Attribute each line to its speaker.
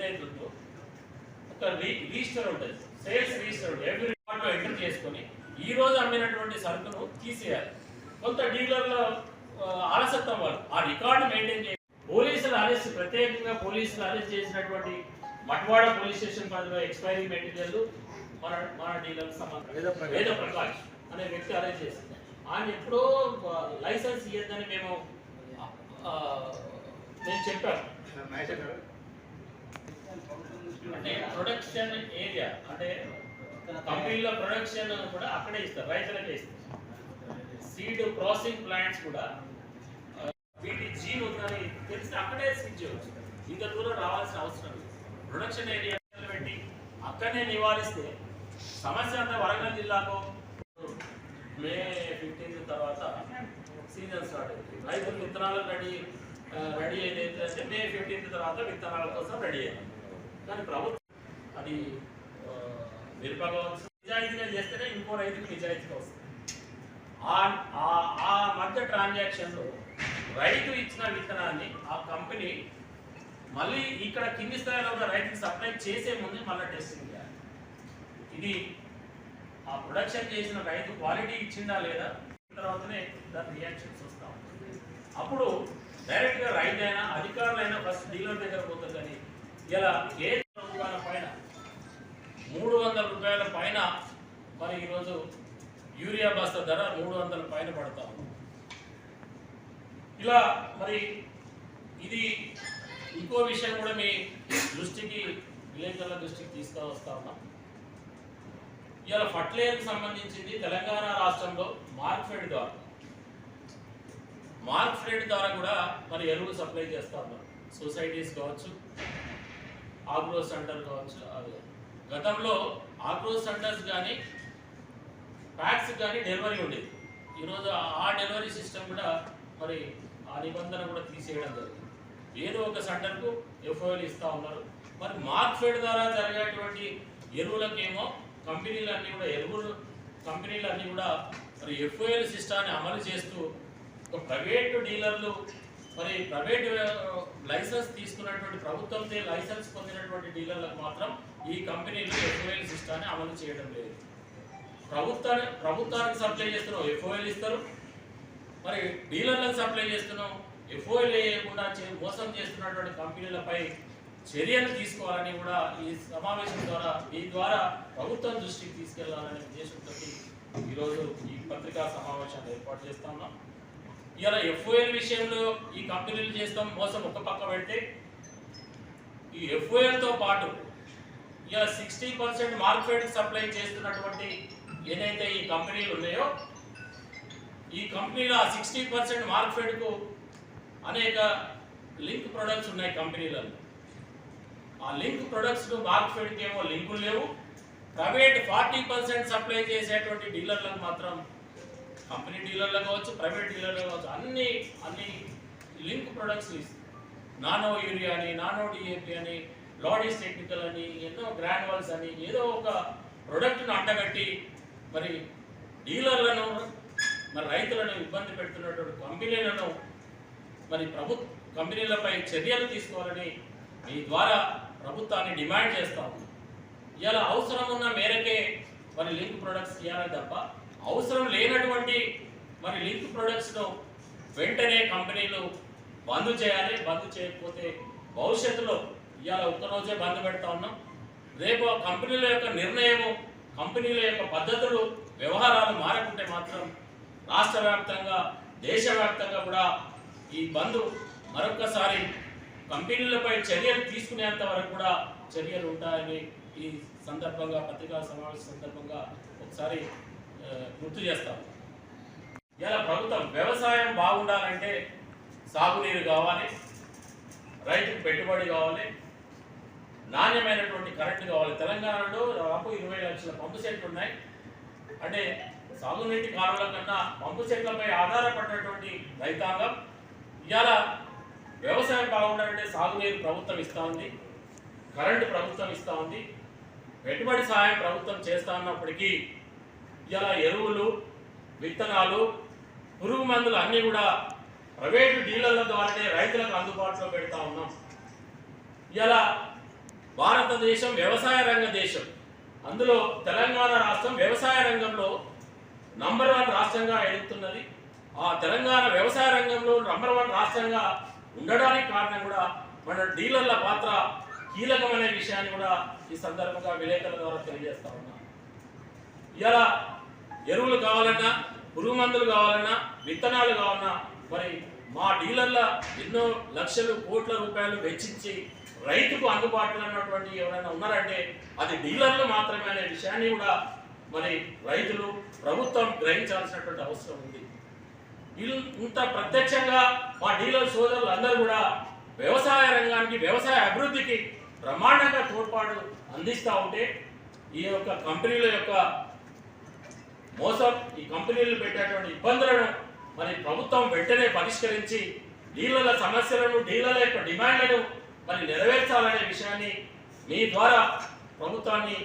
Speaker 1: ఏదైతే ఉందో ఒక రిజిస్టర్ ఉంటుంది, సేల్స్ రిజిస్టర్ ఉంటుంది. ఎవ్రీ రికార్డులో ఎంటర్ చేసుకొని ఈ రోజు అమ్మినటువంటి సరుకును తీసేయాలి. కొంత డీలర్ల ఆలస్యత్వం వాళ్ళు ఆ రికార్డు మెయింటైన్ చేయాలి. పోలీసులు అరెస్ట్, ప్రత్యేకంగా పోలీసులు అరెస్ట్ చేసినటువంటి మట్వాడ పోలీస్ స్టేషన్ పరిధిలో ఎక్స్పైరీ మెటీరియల్ మన డీలర్ సంబంధం వేద ప్రకాష్ అనే వ్యక్తి అరెస్ట్ చేసింది. ఆయన ఎప్పుడో లైసెన్స్ ఇవ్వద్దని నేను చెప్పాను. అంటే ప్రొడక్షన్ ఏరియా అంటే కంపెనీలో ప్రొడక్షన్ కూడా అక్కడే ఇస్తారు, రైతులకే ఇస్తారు. సీడ్ ప్రాసెసింగ్ ప్లాంట్స్ కూడా వీటి జీన్ ఉందని తెలిసి అక్కడే సీడ్ చేయవచ్చు. ఇంత దూరం రావాల్సిన అవసరం లేదు. ప్రొడక్షన్ ఏరియా పెట్టి అక్కడనే నివారిస్తే సమస్య అంతా వరంగల్ జిల్లాలో మే 15 తర్వాత సీజన్ స్టార్ట్ అవుతుంది. రైతులు విత్తనాలు రెడీ అయితే మే 15 తర్వాత విత్తనాల కోసం రెడీ అయ్యారు. కానీ ప్రభుత్వం అది నిరుపగవచ్చు నిజాయితీగా చేస్తేనే ఇంకో రైతుకి నిజాయితీగా వస్తుంది. ఆ మధ్య ట్రాన్సాక్షన్లో రైతు ఇచ్చిన విత్తనాన్ని ఆ కంపెనీ మళ్ళీ ఇక్కడ కింది స్థాయిలో ఉన్న రైతుకి సప్లై చేసే ముందు మళ్ళీ టెస్టింగ్ చేయాలి. ఇది ఆ ప్రొడక్షన్ చేసిన రైతు క్వాలిటీ ఇచ్చిందా లేదా తర్వాతనే దాని రియాక్షన్స్ వస్తూ ఉంటుంది. అప్పుడు డైరెక్ట్గా రైతు అయినా అధికారులైనా ఫస్ట్ డీలర్ దగ్గర పోతుంది. కానీ ఇలా రూపాయల పైన 300 రూపాయల పైన మరి ఈరోజు యూరియా బస్తా ధర 300 పైన పడతా ఉంది. ఇలా మరి ఇది ఇంకో విషయం కూడా మీ దృష్టికి విలేకరుల దృష్టికి తీసుకువస్తా ఉన్నాం. ఇవాళ ఫర్టిలైజర్కి సంబంధించింది తెలంగాణ రాష్ట్రంలో మార్క్ఫెడ్ ద్వారా కూడా మరి ఎరువులు సప్లై చేస్తూ ఉన్నారు. సొసైటీస్ కావచ్చు, ఆగ్రో సెంటర్ కావచ్చు. గతంలో ఆగ్రో సెంటర్స్ కానీ ప్యాక్స్ కానీ డెలివరీ ఉండేది. ఈరోజు ఆ డెలివరీ సిస్టమ్ కూడా మరి ఆ నిబంధన కూడా తీసేయడం జరిగింది. ఏదో ఒక సెంటర్కు ఎఫ్ఓఎల్ ఇస్తూ ఉన్నారు. మరి మార్క్ఫెడ్ ద్వారా జరిగేటువంటి ఎరువులకేమో కంపెనీలన్నీ కూడా మరి ఎఫ్ఓఎల్ సిస్టాన్ని అమలు చేస్తూ ఒక ప్రైవేటు డీలర్లు మరి ప్రైవేటు లైసెన్స్ తీసుకున్నటువంటి ప్రభుత్వంతో లైసెన్స్ పొందినటువంటి డీలర్లకు మాత్రం ఈ కంపెనీలు ఎఫ్ఓఎల్ సిస్టాన్ని అమలు చేయడం లేదు. ప్రభుత్వానికి సప్లై చేస్తున్నాం ఎఫ్ఓఎల్ ఇస్తారు, మరి డీలర్లకు సప్లై చేస్తున్నాం ఎఫ్ఓఎల్ వేయకుండా మోసం చేస్తున్నటువంటి కంపెనీలపై చర్యలు తీసుకోవాలని కూడా ఈ సమావేశం ద్వారా ప్రభుత్వం దృష్టికి తీసుకెళ్లాలనే ఉద్దేశంతో ఈరోజు ఈ పత్రికా సమావేశాన్ని ఏర్పాటు చేస్తా ఉన్నాం. ఇలా ఎఫ్ఓఎల్ విషయంలో ఈ కంపెనీలు చేస్తాం మోసం ఒక పక్క పెడితే ఈ ఎఫ్ఓఎల్తో పాటు ఇలా 60% మార్కెట్ సప్లై చేస్తున్నటువంటి ఏదైతే ఈ కంపెనీలు ఉన్నాయో ఈ కంపెనీలో ఆ 60% మార్కెట్కు అనేక లింక్ ప్రొడక్ట్స్ ఉన్నాయి కంపెనీలలో. ఆ లింక్ ప్రొడక్ట్స్ మార్కెట్కి ఏమో లింకులు లేవు. ప్రైవేట్ 40% సప్లై చేసేటువంటి డీలర్లకు మాత్రం కంపెనీ డీలర్లు కావచ్చు, ప్రైవేట్ డీలర్లు కావచ్చు, అన్ని లింక్ ప్రొడక్ట్స్ నానో యూరియా అని, నానో డిఏపి అని, లాడీస్ టెక్నికల్ అని, ఎన్నో గ్రాన్యువల్స్ అని ఏదో ఒక ప్రొడక్ట్ను అంటగట్టి మరి డీలర్లను మరి రైతులను ఇబ్బంది పెడుతున్నటువంటి కంపెనీలను మరి కంపెనీలపై చర్యలు తీసుకోవాలని మీ ద్వారా ప్రభుత్వాన్ని డిమాండ్ చేస్తా ఉంది. ఇలా అవసరం ఉన్న మేరకే మరి లింక్ ప్రొడక్ట్స్ ఇవ్వాలి తప్ప అవసరం లేనటువంటి మరి లింక్ ప్రొడక్ట్స్ను వెంటనే కంపెనీలు బంద్ చేయాలి. బంద్ చేయకపోతే భవిష్యత్తులో ఇవాళ ఒక్కరోజే బంద్ పెడతా ఉన్నాం. రేపు కంపెనీల యొక్క నిర్ణయము, కంపెనీల యొక్క పద్ధతులు, వ్యవహారాలు మారకుంటే మాత్రం రాష్ట్ర వ్యాప్తంగా, దేశవ్యాప్తంగా కూడా ఈ బంద్ మరొకసారి కంపెనీలపై చర్యలు తీసుకునేంత వరకు కూడా చర్యలు ఉంటాయని ఈ సందర్భంగా పత్రికా సమావేశం సందర్భంగా ఒకసారి గుర్తు చేస్తాం. ఇలా ప్రభుత్వం వ్యవసాయం బాగుండాలంటే సాగునీరు కావాలి, రైతుకు పెట్టుబడి కావాలి, నాణ్యమైనటువంటి కరెంటు కావాలి. తెలంగాణలో దాదాపు 20 లక్షల పంపు సెట్లు ఉన్నాయి. అంటే సాగునీటి కాలువల కన్నా పంపు సెట్లపై ఆధారపడినటువంటి రైతాంగం. ఇవాళ వ్యవసాయం బాగుండాలంటే సాగునీరు ప్రభుత్వం ఇస్తూ ఉంది, కరెంటు ప్రభుత్వం ఇస్తూ ఉంది, పెట్టుబడి సహాయం ప్రభుత్వం చేస్తూ ఉన్నప్పటికీ ఇలా ఎరువులు, విత్తనాలు, పురుగు మందులు అన్నీ కూడా ప్రైవేటు డీలర్ల ద్వారానే రైతులకు అందుబాటులో పెడతా ఉన్నాం. ఇలా భారతదేశం వ్యవసాయ రంగ దేశం. అందులో తెలంగాణ రాష్ట్రం వ్యవసాయ రంగంలో నంబర్ 1 రాష్ట్రంగా ఎదుగుతున్నది. ఆ తెలంగాణ వ్యవసాయ రంగంలో నంబర్ 1 రాష్ట్రంగా ఉండడానికి కారణం కూడా మన డీలర్ల పాత్ర కీలకమనే విషయాన్ని కూడా ఈ సందర్భంగా విలేకరుల ద్వారా తెలియజేస్తా ఉన్నా. ఇలా ఎరువులు కావాలన్నా, పురుగు మందులు కావాలన్నా, విత్తనాలు కావాలన్నా మరి మా డీలర్ల ఎన్నో లక్షలు కోట్ల రూపాయలు వెచ్చించి రైతుకు అందుబాటులో ఉన్నటువంటి ఎవరైనా ఉన్నారంటే అది డీలర్లు మాత్రమే అనే విషయాన్ని కూడా మరి రైతులు, ప్రభుత్వం గ్రహించాల్సినటువంటి అవసరం ఉంది. ఇంత ప్రత్యక్షంగా మా డీలర్ సోదరులు అందరూ కూడా వ్యవసాయ రంగానికి, వ్యవసాయ అభివృద్ధికి బ్రహ్మాండంగా తోడ్పాటు అందిస్తూ ఉంటే ఈ యొక్క కంపెనీల యొక్క మోసం, ఈ కంపెనీలు పెట్టేటువంటి ఇబ్బందులను మరి ప్రభుత్వం వెంటనే పరిష్కరించి డీలర్ల సమస్యలను, డీలర్ల యొక్క డిమాండ్లను మరి నెరవేర్చాలనే విషయాన్ని మీ ద్వారా ప్రభుత్వాన్ని